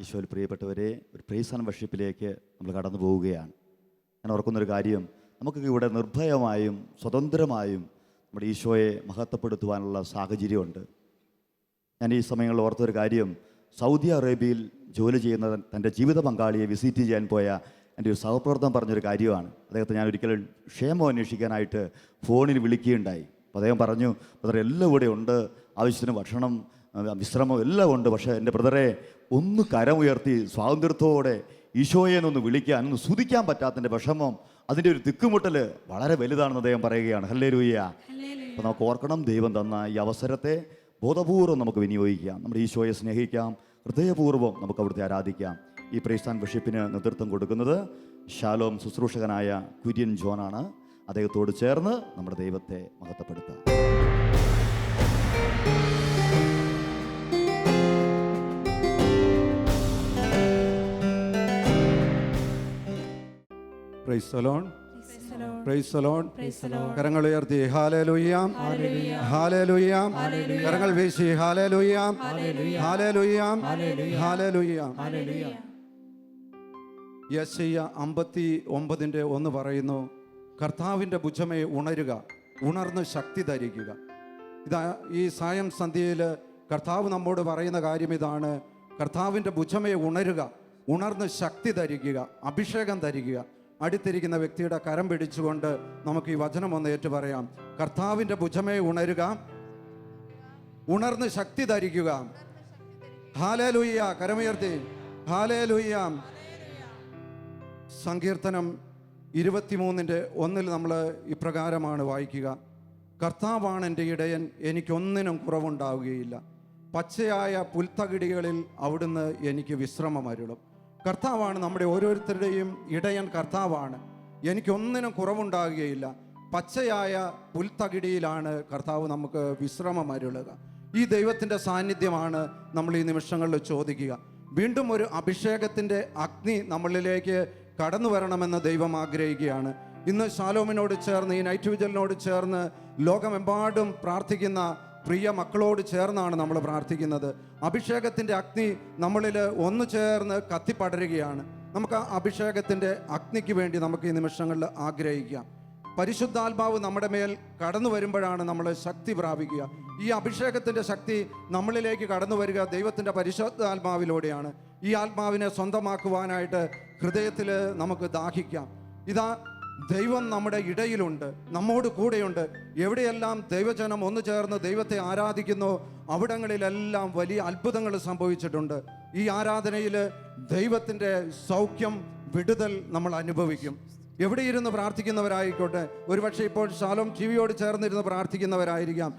ഈശോയിൽ പ്രിയപ്പെട്ടവരെ, ഒരു പ്രൈസ് ആൻഡ് വർഷിപ്പിലേക്ക് നമ്മൾ കടന്നു പോവുകയാണ്. ഞാൻ ഓർക്കുന്നൊരു കാര്യം, നമുക്കൊക്കെ ഇവിടെ നിർഭയമായും സ്വതന്ത്രമായും നമ്മുടെ ഈശോയെ മഹത്വപ്പെടുത്തുവാനുള്ള സാഹചര്യമുണ്ട്. ഞാൻ ഈ സമയങ്ങളിൽ ഓർത്തൊരു കാര്യം, സൗദി അറേബ്യയിൽ ജോലി ചെയ്യുന്ന തൻ്റെ ജീവിത പങ്കാളിയെ വിസിറ്റ് ചെയ്യാൻ പോയ എൻ്റെ ഒരു സഹപ്രവർത്തകൻ പറഞ്ഞൊരു കാര്യമാണ്. അദ്ദേഹത്തെ ഞാൻ ഒരിക്കലും ക്ഷേമം അന്വേഷിക്കാനായിട്ട് ഫോണിൽ വിളിക്കുകയുണ്ടായി. അപ്പോൾ അദ്ദേഹം പറഞ്ഞു, ബ്രദറെ എല്ലാം ഇവിടെ ഉണ്ട്, ആവശ്യത്തിന് ഭക്ഷണം, വിശ്രമം എല്ലാം ഉണ്ട്. പക്ഷേ എൻ്റെ ബ്രദറെ ഒന്ന് കരമുയർത്തി സ്വാതന്ത്ര്യത്തോടെ ഈശോയെ ഒന്ന് വിളിക്കാൻ, ഒന്ന് സ്തുതിക്കാൻ പറ്റാത്തതിൻ്റെ വിഷമം, അതിൻ്റെ ഒരു തിക്കുമുട്ടൽ വളരെ വലുതാണെന്ന് അദ്ദേഹം പറയുകയാണ്. ഹല്ലേലൂയ. അപ്പോൾ നമുക്ക് ഓർക്കണം, ദൈവം തന്ന ഈ അവസരത്തെ ബോധപൂർവ്വം നമുക്ക് വിനിയോഗിക്കാം. നമ്മുടെ ഈശോയെ സ്നേഹിക്കാം, ഹൃദയപൂർവ്വം നമുക്ക് അവിടുത്തെ ആരാധിക്കാം. ഈ പ്രൈസ് ആൻഡ് വർഷിപ്പിന് നേതൃത്വം കൊടുക്കുന്നത് ഷാലോം ശുശ്രൂഷകനായ കുര്യൻ ജോനാണ്. അദ്ദേഹത്തോട് ചേർന്ന് നമ്മുടെ ദൈവത്തെ മഹത്വപ്പെടുത്താം. Praise the lord, praise the lord. കരങ്ങൾ ഉയർത്തി ഹല്ലേലൂയ, ഹല്ലേലൂയ. കരങ്ങൾ വീശി ഹല്ലേലൂയ, ഹല്ലേലൂയ, ഹല്ലേലൂയ. യെശയ്യാ 59:1 പറയുന്നു, കർത്താവിൻ്റെ ഭുജമേ ഉണരുക, ഉണർന്ന് ശക്തി ധരിക്കുക. ഇതാ ഈ സായം സന്ധ്യയിൽ കർത്താവ് നമ്മോട് പറയുന്ന കാര്യം ഇതാണ്. കർത്താവിൻ്റെ ഭുജമേ ഉണരുക, ഉണർന്ന് ശക്തി ധരിക്കുക, അഭിഷേകം ധരിക്കുക. അടുത്തിരിക്കുന്ന വ്യക്തിയുടെ കരം പിടിച്ചുകൊണ്ട് നമുക്ക് ഈ വചനം ഒന്ന് ഏറ്റു പറയാം. കർത്താവിൻ്റെ ഭുജമേ ഉണരുക, ഉണർന്ന് ശക്തി ധരിക്കുക. ഹല്ലേലൂയ. കരമുയർത്തി ഹല്ലേലൂയ. സങ്കീർത്തനം 23:1 നമ്മൾ ഇപ്രകാരമാണ് വായിക്കുക. കർത്താവാണ് എൻ്റെ ഇടയൻ, എനിക്കൊന്നിനും കുറവുണ്ടാവുകയില്ല. പച്ചയായ പുൽത്തകിടികളിൽ അവിടുന്ന് എനിക്ക് വിശ്രമമരുളും. കർത്താവാണ് നമ്മുടെ ഓരോരുത്തരുടെയും ഇടയൻ. കർത്താവാണ്, എനിക്കൊന്നിനും കുറവുണ്ടാകുകയില്ല. പച്ചയായ പുൽത്തകിടിയിലാണ് കർത്താവ് നമുക്ക് വിശ്രമമരുളുക. ഈ ദൈവത്തിൻ്റെ സാന്നിധ്യമാണ് നമ്മൾ ഈ നിമിഷങ്ങളിൽ ചോദിക്കുക. വീണ്ടും ഒരു അഭിഷേകത്തിൻ്റെ അഗ്നി നമ്മളിലേക്ക് കടന്നു വരണമെന്ന് ദൈവം ആഗ്രഹിക്കുകയാണ്. ഇന്ന് ശാലോമിനോട് ചേർന്ന്, ഈ നൈറ്റ് വിജലിനോട് ചേർന്ന് ലോകമെമ്പാടും പ്രാർത്ഥിക്കുന്ന പ്രിയ മക്കളോട് ചേർന്നാണ് നമ്മൾ പ്രാർത്ഥിക്കുന്നത്. അഭിഷേകത്തിൻ്റെ അഗ്നി നമ്മളിൽ ഒന്ന് ചേർന്ന് കത്തിപ്പടരുകയാണ്. നമുക്ക് ആ അഭിഷേകത്തിൻ്റെ അഗ്നിക്ക് വേണ്ടി നമുക്ക് ഈ നിമിഷങ്ങളിൽ ആഗ്രഹിക്കാം. പരിശുദ്ധാത്മാവ് നമ്മുടെ മേൽ കടന്നു വരുമ്പോഴാണ് നമ്മൾ ശക്തി പ്രാപിക്കുക. ഈ അഭിഷേകത്തിൻ്റെ ശക്തി നമ്മളിലേക്ക് കടന്നു വരിക ദൈവത്തിൻ്റെ പരിശുദ്ധാത്മാവിലൂടെയാണ്. ഈ ആത്മാവിനെ സ്വന്തമാക്കുവാനായിട്ട് ഹൃദയത്തിൽ നമുക്ക് ദാഹിക്കാം. ഇതാ ദൈവം നമ്മുടെ ഇടയിലുണ്ട്, നമ്മോട് കൂടെയുണ്ട്. എവിടെയെല്ലാം ദൈവജനം ഒന്നു ചേർന്ന് ദൈവത്തെ ആരാധിക്കുന്നു, അവിടങ്ങളിലെല്ലാം വലിയ അത്ഭുതങ്ങൾ സംഭവിച്ചിട്ടുണ്ട്. ഈ ആരാധനയിൽ ദൈവത്തിൻ്റെ സൗഖ്യം, വിടുതൽ നമ്മൾ അനുഭവിക്കും. എവിടെ ഇരുന്ന് പ്രാർത്ഥിക്കുന്നവരായിക്കോട്ടെ, ഒരുപക്ഷെ ഇപ്പോൾ ശാലോം ടിവിയോട് ചേർന്നിരുന്ന് പ്രാർത്ഥിക്കുന്നവരായിരിക്കാം.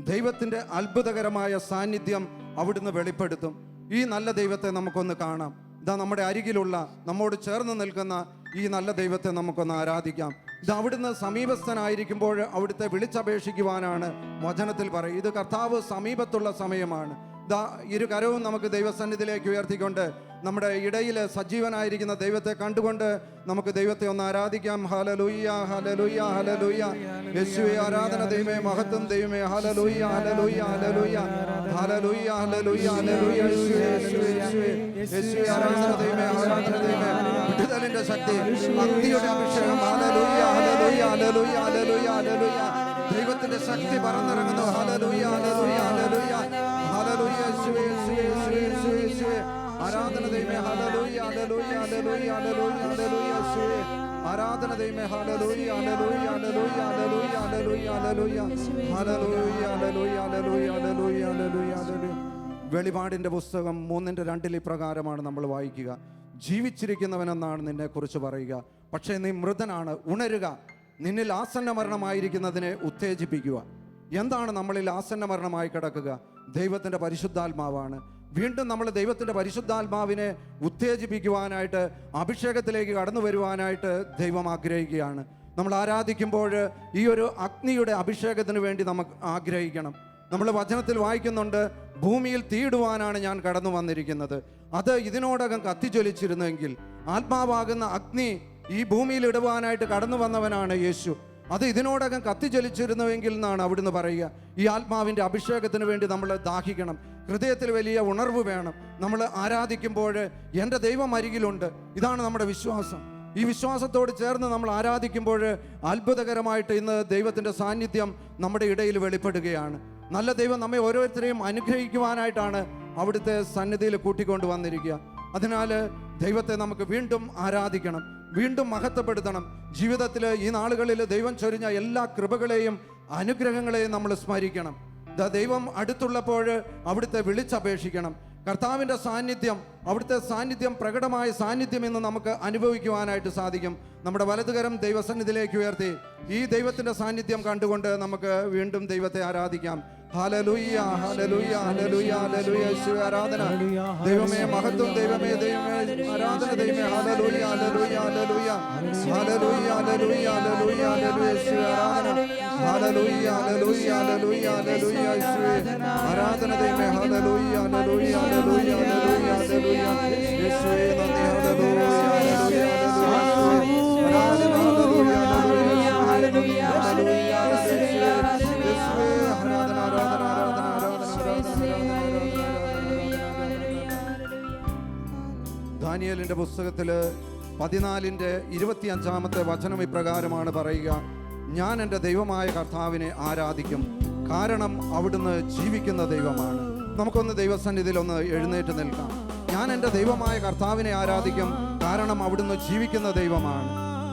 ദൈവത്തിൻ്റെ അത്ഭുതകരമായ സാന്നിധ്യം അവിടുന്ന് വെളിപ്പെടുത്തും. ഈ നല്ല ദൈവത്തെ നമുക്കൊന്ന് കാണാം. ഇതാ നമ്മുടെ അരികിലുള്ള, നമ്മോട് ചേർന്ന് നിൽക്കുന്ന ഈ നല്ല ദൈവത്തെ നമുക്കൊന്ന് ആരാധിക്കാം. ഇത് അവിടുന്ന് സമീപസ്ഥനായിരിക്കുമ്പോൾ അവിടുത്തെ വിളിച്ചപേക്ഷിക്കുവാനാണ് വചനത്തിൽ പറയും. ഇത് കർത്താവ് സമീപത്തുള്ള സമയമാണ്. ഇതാ ഇരു കരവും നമുക്ക് ദൈവസന്നിധിയിലേക്ക് ഉയർത്തിക്കൊണ്ട് നമ്മുടെ ഇടയിൽ സജീവനായിരിക്കുന്ന ദൈവത്തെ കണ്ടുകൊണ്ട് നമുക്ക് ദൈവത്തെ ഒന്ന് ആരാധിക്കാം. ഹല്ലേലൂയ, ഹല്ലേലൂയ, ഹല്ലേലൂയ. യേശുവേ ആരാധന ദൈവമേ, മഹത്വം ദൈവമേ. ഹല്ലേലൂയ, ഹല്ലേലൂയ, ഹല്ലേലൂയ, ഹല്ലേലൂയ, ഹല്ലേലൂയ, ഹല്ലേലൂയ. യേശുവേ, യേശുവേ, യേശുവേ, യേശുവേ ആരാധന ദൈവമേ, ആരാധന ദൈവമേ. വിടുതലിന്റെ ശക്തി, അഗ്നിയുടെ അഭിഷേകം. ഹല്ലേലൂയ, ഹല്ലേലൂയ, ഹല്ലേലൂയ, ഹല്ലേലൂയ, ഹല്ലേലൂയ. ദൈവത്തിന്റെ ശക്തി പറന്നിറങ്ങുന്നു. ഹല്ലേലൂയ, ഹല്ലേലൂയ, ഹല്ലേലൂയ, ഹല്ലേലൂയ. യേശുവേ, യേശുവേ, യേശുവേ, യേശുവേ, യേശുവേ ആരാധന ദൈവമേ. ഹല്ലേലൂയ, ഹല്ലേലൂയ, ഹല്ലേലൂയ, ഹല്ലേലൂയ, ഹല്ലേലൂയ. യേശുവേ ആരാധന ദൈവമേ. ഹല്ലേലൂയ, ഹല്ലേലൂയ, ഹല്ലേലൂയ, ഹല്ലേലൂയ, ഹല്ലേലൂയ, ഹല്ലേലൂയ, ഹല്ലേലൂയ, ഹല്ലേലൂയ, ഹല്ലേലൂയ, ഹല്ലേലൂയ, ഹല്ലേലൂയ, ഹല്ലേലൂയ. വെളിപാടിൻ്റെ പുസ്തകം 3:2 ഇപ്രകാരമാണ് നമ്മൾ വായിക്കുക. ജീവിച്ചിരിക്കുന്നവനെന്നാണ് നിന്നെക്കുറിച്ച് പറയുക, പക്ഷേ നീ മൃതനാണ്. ഉണരുക, നിന്നിൽ ആസന്ന മരണമായിരിക്കുന്നതിനെ ഉത്തേജിപ്പിക്കുക. എന്താണ് നമ്മളിൽ ആസന്ന മരണമായി കിടക്കുക? ദൈവത്തിൻ്റെ പരിശുദ്ധാത്മാവാണ്. വീണ്ടും നമ്മൾ ദൈവത്തിൻ്റെ പരിശുദ്ധാത്മാവിനെ ഉത്തേജിപ്പിക്കുവാനായിട്ട്, അഭിഷേകത്തിലേക്ക് കടന്നു വരുവാനായിട്ട് ദൈവം ആഗ്രഹിക്കുകയാണ്. നമ്മൾ ആരാധിക്കുമ്പോൾ ഈ ഒരു അഗ്നിയുടെ അഭിഷേകത്തിന് വേണ്ടി നമുക്ക് ആഗ്രഹിക്കണം. നമ്മൾ വചനത്തിൽ വായിക്കുന്നുണ്ട്, ഭൂമിയിൽ തീയിടുവാനാണ് ഞാൻ കടന്നു വന്നിരിക്കുന്നത്. അത് ഇതിനോടകം കത്തിജ്വലിച്ചിരുന്നെങ്കിൽ, ആത്മാവാകുന്ന അഗ്നി ഈ ഭൂമിയിൽ ഇടുവാനായിട്ട് കടന്നു വന്നവനാണ് യേശു. അത് ഇതിനോടകം കത്തിജ്വലിച്ചിരുന്നുവെങ്കിൽ എന്നാണ് അവിടുന്ന് പറയുക. ഈ ആത്മാവിൻ്റെ അഭിഷേകത്തിന് വേണ്ടി നമ്മൾ ദാഹിക്കണം. ഹൃദയത്തിൽ വലിയ ഉണർവ് വേണം. നമ്മൾ ആരാധിക്കുമ്പോൾ എൻ്റെ ദൈവം അരികിലുണ്ട്, ഇതാണ് നമ്മുടെ വിശ്വാസം. ഈ വിശ്വാസത്തോട് ചേർന്ന് നമ്മൾ ആരാധിക്കുമ്പോൾ അത്ഭുതകരമായിട്ട് ഇന്ന് ദൈവത്തിൻ്റെ സാന്നിധ്യം നമ്മുടെ ഇടയിൽ വെളിപ്പെടുകയാണ്. നല്ല ദൈവം നമ്മെ ഓരോരുത്തരെയും അനുഗ്രഹിക്കുവാനായിട്ടാണ് അവിടുത്തെ സന്നിധിയിൽ കൂട്ടിക്കൊണ്ട് വന്നിരിക്കുക. അതിനാൽ ദൈവത്തെ നമുക്ക് വീണ്ടും ആരാധിക്കണം, വീണ്ടും മഹത്വപ്പെടുത്തണം. ജീവിതത്തിൽ ഈ നാളുകളിൽ ദൈവം ചൊരിഞ്ഞ എല്ലാ കൃപകളെയും അനുഗ്രഹങ്ങളെയും നമ്മൾ സ്മരിക്കണം. ദൈവം അടുത്തുള്ളപ്പോൾ അവിടുത്തെ വിളിച്ചപേക്ഷിക്കണം. കർത്താവിൻ്റെ സാന്നിധ്യം, അവിടുത്തെ സാന്നിധ്യം, പ്രകടമായ സാന്നിധ്യം ഇന്ന് നമുക്ക് അനുഭവിക്കുവാനായിട്ട് സാധിക്കും. നമ്മുടെ വലതുകരം ദൈവസന്നിധിയിലേക്ക് ഉയർത്തി ഈ ദൈവത്തിൻ്റെ സാന്നിധ്യം കണ്ടുകൊണ്ട് നമുക്ക് വീണ്ടും ദൈവത്തെ ആരാധിക്കാം. ഹല്ലേലൂയ, ഹല്ലേലൂയ, ഹല്ലേലൂയ, ഹല്ലേലൂയ. യേശുവേ ആരാധന, ദൈവമേ മഹത്വം, ദൈവമേ ദൈവമേ ആരാധന, ദൈവമേ ഹല്ലേലൂയ, ഹല്ലേലൂയ, ഹല്ലേലൂയ, ഹല്ലേലൂയ, ഹല്ലേലൂയ, ഹല്ലേലൂയ, ഹല്ലേലൂയ. യേശുവേ ആരാധന, ഹല്ലേലൂയ, ഹല്ലേലൂയ, ഹല്ലേലൂയ, ഹല്ലേലൂയ. യേശുവേ ആരാധന, ദൈവമേ ഹല്ലേലൂയ, ഹല്ലേലൂയ, ഹല്ലേലൂയ, ഹല്ലേലൂയ, ഹല്ലേലൂയ. യേശുവേ നന്ദി, ഹല്ലേലൂയ, ഹല്ലേലൂയ, ഹല്ലേലൂയ. ആരാധന, ഹല്ലേലൂയ, ഹല്ലേലൂയ, ഹല്ലേലൂയ, ഹല്ലേലൂയ. യേശുവേ ആരാധന, ആരാധന, ആരാധന, ആരാധന. ദാനിയേലിന്റെ പുസ്തകത്തില് 14:25 വചനം ഇപ്രകാരമാണ് പറയുക: ഞാൻ എൻ്റെ ദൈവമായ കർത്താവിനെ ആരാധിക്കും, കാരണം അവിടുന്ന് ജീവിക്കുന്ന ദൈവമാണ്. നമുക്കൊന്ന് ദൈവസന്നിധിയിൽ ഒന്ന് എഴുന്നേറ്റ് നിൽക്കാം. ഞാൻ എൻ്റെ ദൈവമായ കർത്താവിനെ ആരാധിക്കും, കാരണം അവിടുന്ന് ജീവിക്കുന്ന ദൈവമാണ്.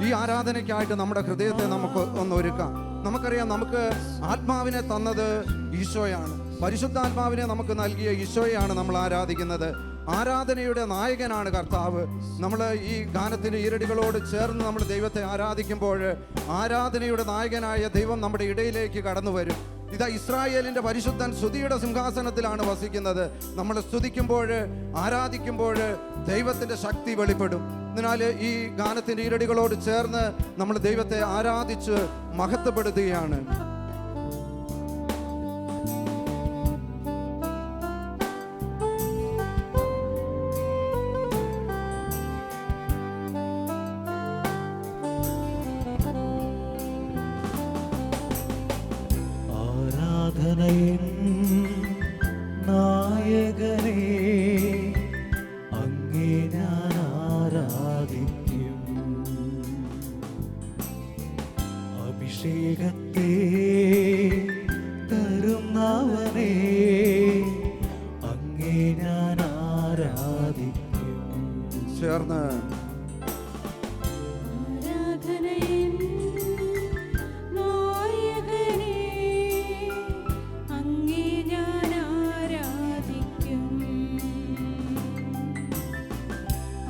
ഈ ആരാധനയ്ക്കായിട്ട് നമ്മുടെ ഹൃദയത്തെ നമുക്ക് ഒന്ന് ഒരുക്കാം. നമുക്കറിയാം, നമുക്ക് ആത്മാവിനെ തന്നത് ഈശോയാണ്. പരിശുദ്ധാത്മാവിനെ നമുക്ക് നൽകിയ ഈശോയാണ് നമ്മൾ ആരാധിക്കുന്നത്. ആരാധനയുടെ നായകനാണ് കർത്താവ്. നമ്മൾ ഈ ഗാനത്തിൻ്റെ ഈരടികളോട് ചേർന്ന് നമ്മൾ ദൈവത്തെ ആരാധിക്കുമ്പോൾ ആരാധനയുടെ നായകനായ ദൈവം നമ്മുടെ ഇടയിലേക്ക് കടന്നു വരും. ഇതാ ഇസ്രായേലിൻ്റെ പരിശുദ്ധൻ സ്തുതിയുടെ സിംഹാസനത്തിലാണ് വസിക്കുന്നത്. നമ്മൾ സ്തുതിക്കുമ്പോൾ, ആരാധിക്കുമ്പോൾ ദൈവത്തിൻ്റെ ശക്തി വെളിപ്പെടും. അതിനാൽ ഈ ഗാനത്തിൻ്റെ ഈരടികളോട് ചേർന്ന് നമ്മൾ ദൈവത്തെ ആരാധിച്ച് മഹത്വപ്പെടുത്തുകയാണ്. നായകനേ, അങ്ങേ ഞാൻ ആരാധിക്കും. അഭിഷേകത്തെ തരുന്നവനേ, അങ്ങേ ഞാൻ ആരാധിക്കും. ചേർന്ന്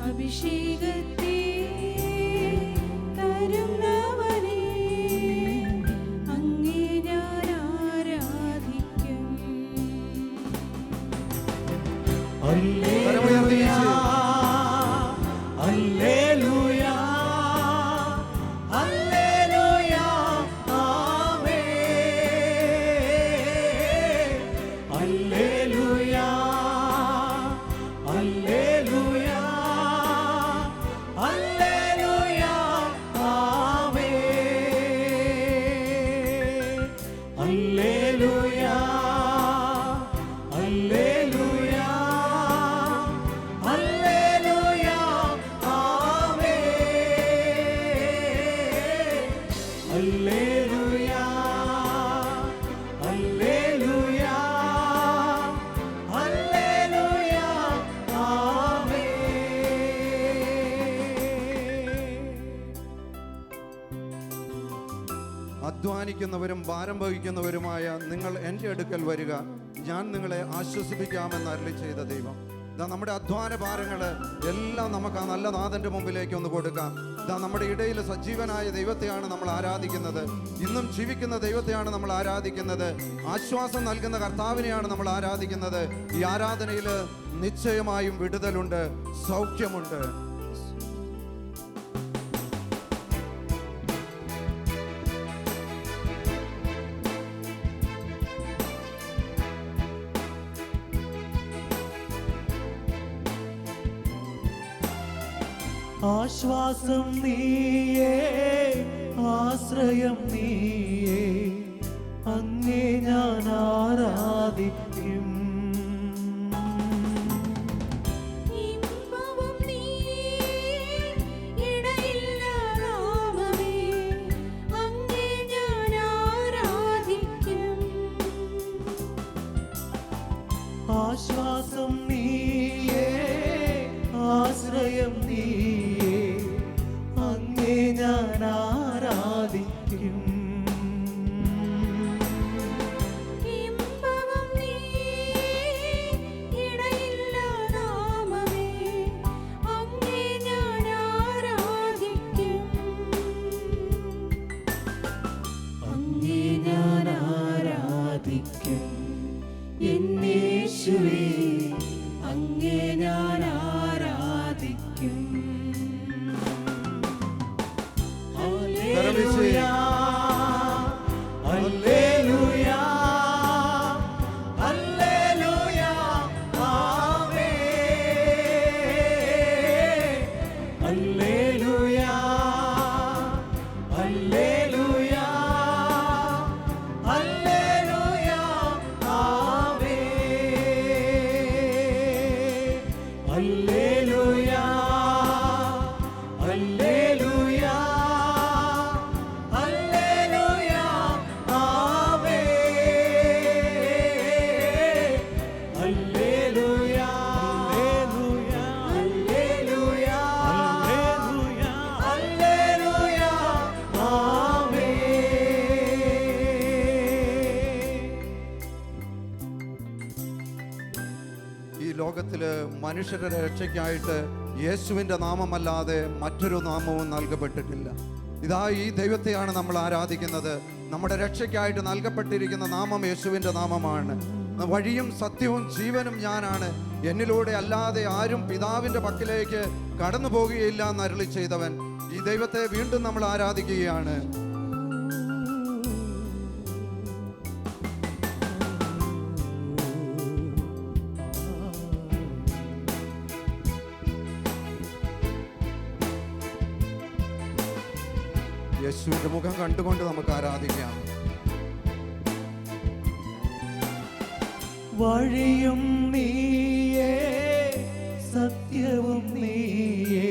അഭിഷേകത്തെ തരുന്നവനേ, അങ്ങേ ഞാൻ ആരാധിക്കും. ഹല്ലേലൂയ, ഹല്ലേലൂയ, ഹല്ലേലൂയ, ആമേൻ. ഹല്ലേലൂയ, ഹല്ലേലൂയ, ഹല്ലേലൂയ, ആമേൻ. ഹല്ലേലൂയ, ഹല്ലേലൂയ, ഹല്ലേലൂയ, ആമേൻ. ഹല്ലേലൂയ, ഹല്ലേലൂയ, ഹല്ലേലൂയ, ആമേൻ. അധ്വാനിക്കുന്നവരും ഭാരം വഹിക്കുന്നവരുമായ നിങ്ങൾ എൻ്റെ അടുക്കൽ വരിക, ഞാൻ നിങ്ങളെ ആശ്വസിപ്പിക്കാമെന്ന് അരുളി ചെയ്ത ദൈവം. ഇതാ നമ്മുടെ അധ്വാന ഭാരങ്ങൾ എല്ലാം നമുക്ക് ആ നല്ല നാഥൻ്റെ മുമ്പിലേക്ക് ഒന്ന് കൊടുക്കാം. ഇതാ നമ്മുടെ ഇടയിൽ സജീവനായ ദൈവത്തെയാണ് നമ്മൾ ആരാധിക്കുന്നത്. ഇന്നും ജീവിക്കുന്ന ദൈവത്തെയാണ് നമ്മൾ ആരാധിക്കുന്നത്. ആശ്വാസം നൽകുന്ന കർത്താവിനെയാണ് നമ്മൾ ആരാധിക്കുന്നത്. ഈ ആരാധനയിൽ നിശ്ചയമായും വിടുതലുണ്ട്, സൗഖ്യമുണ്ട്. ആശ്വാസം നീയേ, ആശ്രയം നീയേ, അങ്ങേ ഞാൻ ആരാധിക്കും. ആരാധിക്കും. ഇമ്പകം നീ ഇടയില്ലാ നാമമേ, അങ്ങേ ഞാൻ ആരാധിക്കും. അങ്ങേ ഞാൻ ആരാധിക്കും എന്നേശുവേ, അങ്ങേ ഞാൻ ആരാധിക്കും. ഹല്ലേലൂയ, ഹല്ലേലൂയ, ഹല്ലേലൂയ, ആമേൻ. ഹല്ലേലൂയ, ഹല്ലേലൂയ, ഹല്ലേലൂയ, ആമേൻ. ഹല്ലേലൂയ, ഹല്ലേലൂയ, ഹല്ലേലൂയ, ആമേൻ. ഹല്ലേലൂയ, ഹല്ലേലൂയ, ഹല്ലേലൂയ, ഹല്ലേലൂയ, ആമേൻ. ഈ ലോകത്തില് മനുഷ്യരുടെ രക്ഷയ്ക്കായിട്ട് യേശുവിൻ്റെ നാമമല്ലാതെ മറ്റൊരു നാമവും നൽകപ്പെട്ടിട്ടില്ല. ഇതാ ഈ ദൈവത്തെയാണ് നമ്മൾ ആരാധിക്കുന്നത്. നമ്മുടെ രക്ഷയ്ക്കായിട്ട് നൽകപ്പെട്ടിരിക്കുന്ന നാമം യേശുവിൻ്റെ നാമമാണ്. വഴിയും സത്യവും ജീവനും ഞാനാണ്, എന്നിലൂടെ അല്ലാതെ ആരും പിതാവിൻ്റെ പക്കലേക്ക് കടന്നു പോകുകയില്ല എന്ന് അരുളി ചെയ്തവൻ. ഈ ദൈവത്തെ വീണ്ടും നമ്മൾ ആരാധിക്കുകയാണ്. യേശുവിൻ്റെ മുഖം കണ്ടുകൊണ്ട് നമുക്ക് ആരാധിക്കാം. വഴിയും നീയേ, സത്യവും നീയേ,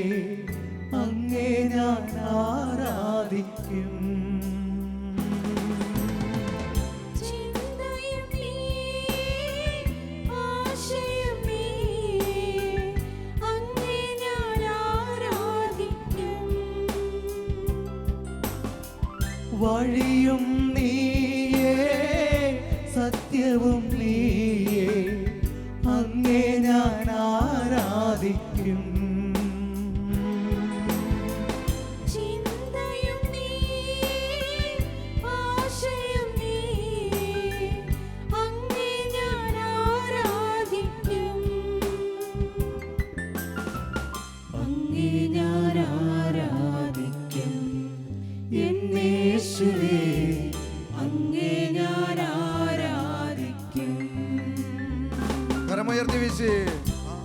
അങ്ങേ ഞാൻ ആരാധിക്കും. ചിന്തയും നീ, ആശയം നീ, അങ്ങേ ഞാൻ ആരാധിക്കും. വഴിയും നീയേ, സത്യവും നീയേ, അങ്ങേ ഞാൻ ആരാധിക്കും. ചിന്തയും നീ, ആശയം നീ, അങ്ങേ ഞാൻ ആരാധിക്കും. അങ്ങേ ഞാൻ ആരാധിക്കും എന്നേശുവേ, അങ്ങേ ഞാൻ ആരാധിക്കും. കരമുയർത്തി വീശി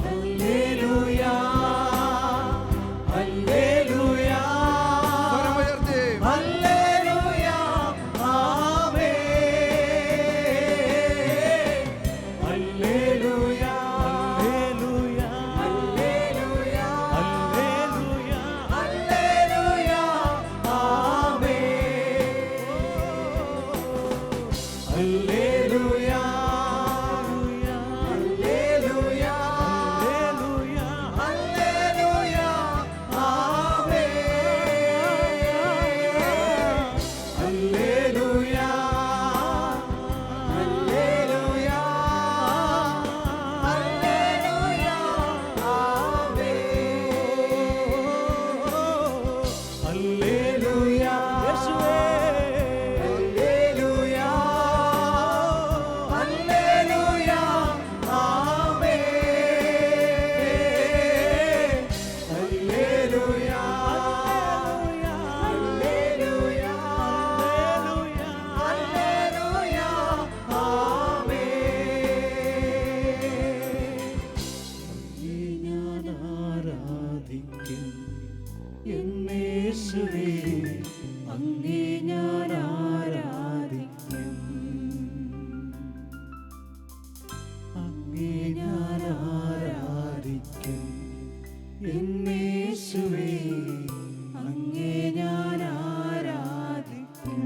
ഹല്ലേലൂയ, ഹല്ലേലൂയ, കരമുയർത്തി ഹല്ലേലൂയ, ആമേൻ. ഹല്ലേലൂയ, ഹല്ലേലൂയ, ഹല്ലേലൂയ, ഹല്ലേലൂയ, ഹല്ലേലൂയ, ആമേൻ. ഹല്ലേലൂയ, ഹല്ലേലൂയ, ഹല്ലേലൂയ, ഹല്ലേലൂയ, ആമേൻ. ഹല്ലേലൂയ, ഹല്ലേലൂയ, ഹല്ലേലൂയ, ആമേൻ. ഹല്ലേലൂയ, യേശുവേ, ഹല്ലേലൂയ, ഹല്ലേലൂയ, ആമേൻ. ഹല്ലേലൂയ, ഹല്ലേലൂയ, ഹല്ലേലൂയ, ആമേൻ. ഞാൻ ആരാധിക്കും എന്നേശുവേ, അങ്ങേ ഞാൻ ആരാധിക്കും. അങ്ങേ ഞാൻ ആരാധിക്കും എന്നേശുവേ, അങ്ങേ ഞാൻ ആരാധിക്കും.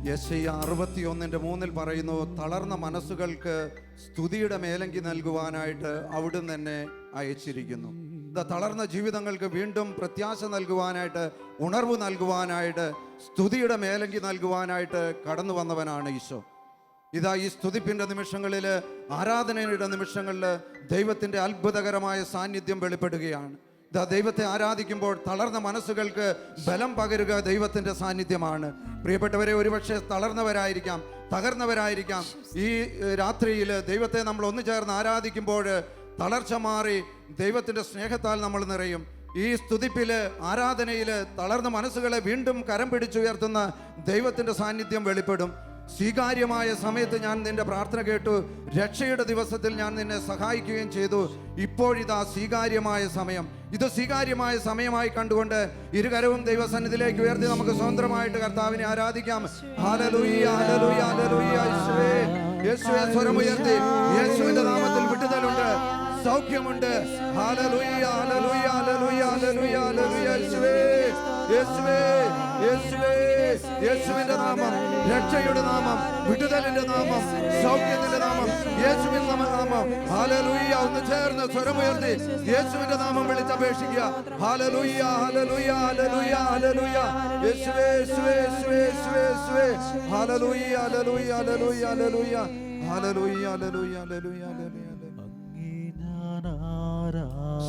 യെശയ്യാ 61:3 പറയുന്നു, തളർന്ന മനസ്സുകൾക്ക് സ്തുതിയുടെ മേലങ്കി നൽകുവാനായിട്ട് അവിടുന്ന് എന്നെ അയച്ചിരിക്കുന്നു. തളർന്ന ജീവിതങ്ങൾക്ക് വീണ്ടും പ്രത്യാശ നൽകുവാനായിട്ട്, ഉണർവ് നൽകുവാനായിട്ട്, സ്തുതിയുടെ മേലങ്കി നൽകുവാനായിട്ട് കടന്നു വന്നവനാണ് ഈശോ. ഇതാ ഈ സ്തുതിപ്പിൻ്റെ നിമിഷങ്ങളിൽ, ആരാധനയുടെ നിമിഷങ്ങളിൽ ദൈവത്തിൻ്റെ അത്ഭുതകരമായ സാന്നിധ്യം വെളിപ്പെടുകയാണ്. ഇതാ ദൈവത്തെ ആരാധിക്കുമ്പോൾ തളർന്ന മനസ്സുകൾക്ക് ബലം പകരുക ദൈവത്തിൻ്റെ സാന്നിധ്യമാണ്. പ്രിയപ്പെട്ടവരെ, ഒരുപക്ഷെ തളർന്നവരായിരിക്കാം, തകർന്നവരായിരിക്കാം. ഈ രാത്രിയിൽ ദൈവത്തെ നമ്മൾ ഒന്നു ചേർന്ന് ആരാധിക്കുമ്പോൾ തളർച്ച മാറി ദൈവത്തിൻ്റെ സ്നേഹത്താൽ നമ്മൾ നിറയും. ഈ സ്തുതിപ്പിൽ, ആരാധനയിൽ തളർന്ന മനസ്സുകളെ വീണ്ടും കരം പിടിച്ചുയർത്തുന്ന ദൈവത്തിൻ്റെ സാന്നിധ്യം വെളിപ്പെടും. സ്വീകാര്യമായ സമയത്ത് ഞാൻ നിന്റെ പ്രാർത്ഥന കേട്ടു, രക്ഷയുടെ ദിവസത്തിൽ ഞാൻ നിന്നെ സഹായിക്കുകയും ചെയ്തു. ഇപ്പോഴിതാ സ്വീകാര്യമായ സമയം. ഇത് സ്വീകാര്യമായ സമയമായി കണ്ടുകൊണ്ട് ഇരുകരവും ദൈവസന്നിധിയിലേക്ക് ഉയർത്തി നമുക്ക് സ്വതന്ത്രമായിട്ട് കർത്താവിനെ ആരാധിക്കാം. ഹല്ലേലൂയ, ഹല്ലേലൂയ, ഹല്ലേലൂയ. യേശുവേ, യേശുവേ, സ്വരമുയർത്തി. യേശുവിന്റെ നാമത്തിൽ വിടുതലുണ്ട്, സൗഖ്യമുണ്ട്. ഹല്ലേലൂയ, ഹല്ലേലൂയ, ഹല്ലേലൂയ, ഹല്ലേലൂയ, ഹല്ലേലൂയ. യേശുവേ, യേശുവേ, യേശുവേ, യേശുവിന്റെ നാമം, രക്ഷയുടെ നാമം, വിടുതലിന്റെ നാമം, സൗഖ്യത്തിന്റെ നാമം, യേശുവിന്റെ നാമം. ഹല്ലേലൂയ. ഒന്ന് ചേർന്ന് സ്വരമുയർത്തി യേശുവിന്റെ നാമം വിളിച്ചപേക്ഷിക്കുക. ഹല്ലേലൂയ, ഹല്ലേലൂയ, ഹല്ലേലൂയ, ഹല്ലേലൂയ. യേശുവേ, യേശുവേ, യേശുവേ, യേശുവേ, യേശുവേ. ഹല്ലേലൂയ, ഹല്ലേലൂയ, ഹല്ലേലൂയ, ഹല്ലേലൂയ, ഹല്ലേലൂയ, ഹല്ലേലൂയ, ഹല്ലേലൂയ, ഹല്ലേലൂയ.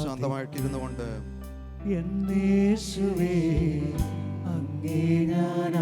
ശാന്തമായിട്ടിരുന്നു കൊണ്ട് എന്നേശുവേ അങ്ങേ ഞാൻ